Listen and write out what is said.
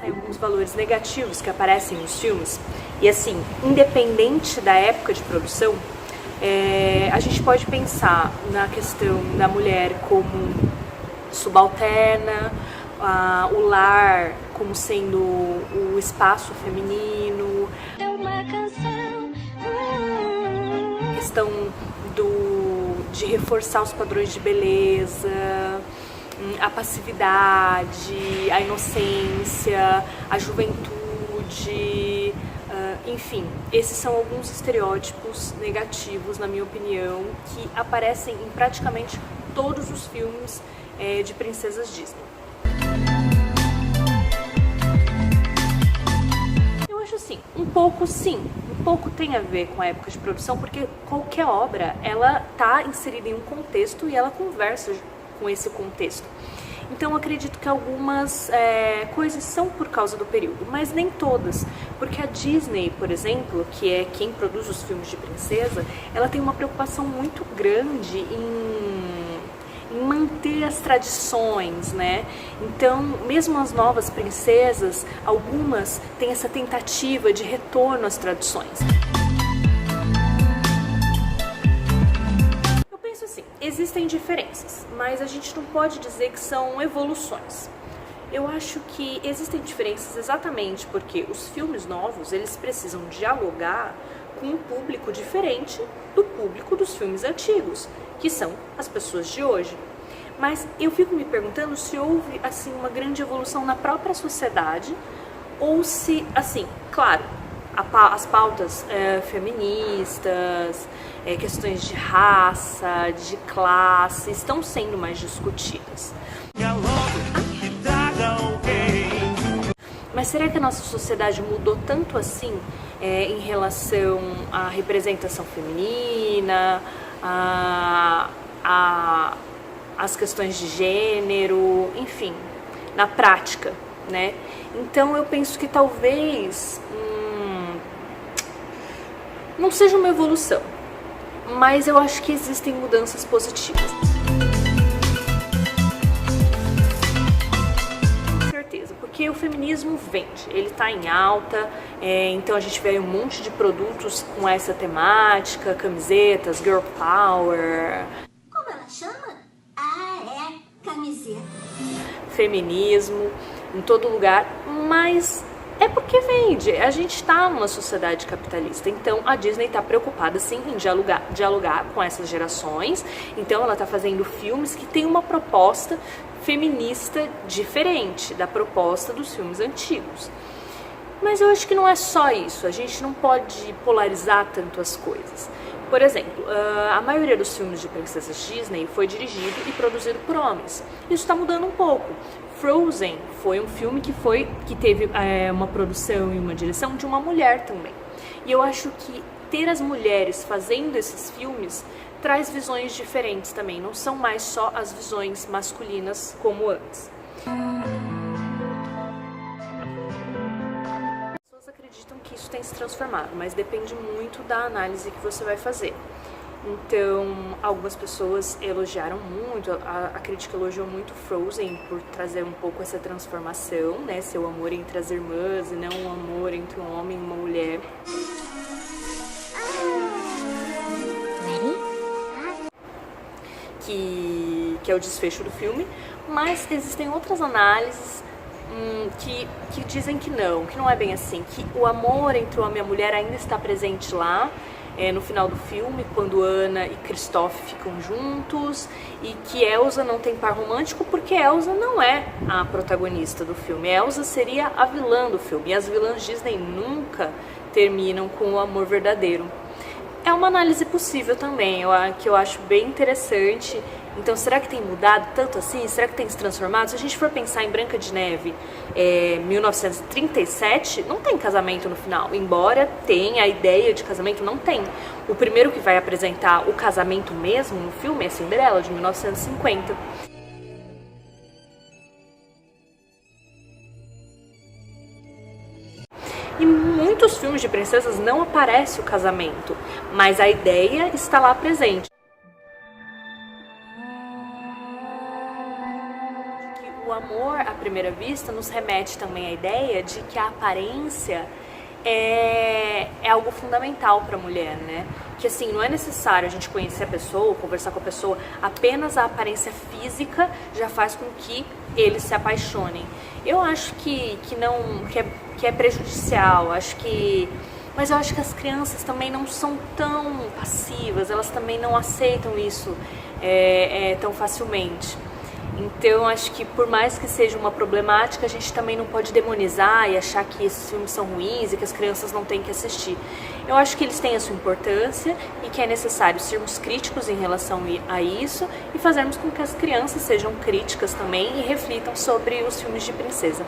pensar em alguns valores negativos que aparecem nos filmes. E assim, independente da época de produção, a gente pode pensar na questão da mulher como subalterna, o lar como sendo o espaço feminino, a questão de reforçar os padrões de beleza, a passividade, a inocência, a juventude, enfim, esses são alguns estereótipos negativos, na minha opinião, que aparecem em praticamente todos os filmes de princesas Disney. Eu acho assim, um pouco tem a ver com a época de produção, porque qualquer obra, ela tá inserida em um contexto e ela conversa com esse contexto. Então eu acredito que algumas coisas são por causa do período, mas nem todas, porque a Disney, por exemplo, que é quem produz os filmes de princesa, ela tem uma preocupação muito grande em manter as tradições, né? Então, mesmo as novas princesas, algumas têm essa tentativa de retorno às tradições. Eu penso assim, existem diferenças, mas a gente não pode dizer que são evoluções. Eu acho que existem diferenças exatamente porque os filmes novos, eles precisam dialogar com um público diferente do público dos filmes antigos, que são as pessoas de hoje. Mas eu fico me perguntando se houve assim uma grande evolução na própria sociedade ou se, assim, claro, as pautas feministas, questões de raça, de classe, estão sendo mais discutidas. Mas será que a nossa sociedade mudou tanto assim em relação à representação feminina, as questões de gênero, enfim, na prática, né? Então eu penso que talvez não seja uma evolução, mas eu acho que existem mudanças positivas. Com certeza, porque o feminismo vende, ele tá em alta, então a gente vê um monte de produtos com essa temática, camisetas, girl power. Como ela chama? Camiseta. Feminismo em todo lugar, mas é porque vende. A gente está numa sociedade capitalista, então a Disney está preocupada sim em dialogar com essas gerações, então ela está fazendo filmes que têm uma proposta feminista diferente da proposta dos filmes antigos. Mas eu acho que não é só isso, a gente não pode polarizar tanto as coisas. Por exemplo, a maioria dos filmes de princesas Disney foi dirigido e produzido por homens. Isso está mudando um pouco. Frozen foi um filme que teve uma produção e uma direção de uma mulher também. E eu acho que ter as mulheres fazendo esses filmes traz visões diferentes também. Não são mais só as visões masculinas como antes. Acreditam que isso tem se transformado, mas depende muito da análise que você vai fazer. Então, algumas pessoas elogiaram muito, a crítica elogiou muito Frozen por trazer um pouco essa transformação, né? Seu amor entre as irmãs e não um amor entre um homem e uma mulher. Que é o desfecho do filme, mas existem outras análises que dizem que não é bem assim, que o amor entre o homem e a mulher ainda está presente lá, no final do filme, quando Anna e Kristoff ficam juntos, e que Elsa não tem par romântico porque Elsa não é a protagonista do filme. Elsa seria a vilã do filme, e as vilãs Disney nunca terminam com o amor verdadeiro. É uma análise possível também, que eu acho bem interessante. Então, será que tem mudado tanto assim? Será que tem se transformado? Se a gente for pensar em Branca de Neve, 1937, não tem casamento no final. Embora tenha a ideia de casamento, não tem. O primeiro que vai apresentar o casamento mesmo no filme é Cinderela, de 1950. Em muitos filmes de princesas não aparece o casamento, mas a ideia está lá presente. O o amor à primeira vista nos remete também à ideia de que a aparência é algo fundamental para a mulher, né? Que assim, não é necessário a gente conhecer a pessoa, conversar com a pessoa, apenas a aparência física já faz com que eles se apaixonem. Eu acho que é prejudicial, mas eu acho que as crianças também não são tão passivas, elas também não aceitam isso tão facilmente. Então, acho que por mais que seja uma problemática, a gente também não pode demonizar e achar que esses filmes são ruins e que as crianças não têm que assistir. Eu acho que eles têm a sua importância e que é necessário sermos críticos em relação a isso e fazermos com que as crianças sejam críticas também e reflitam sobre os filmes de princesa.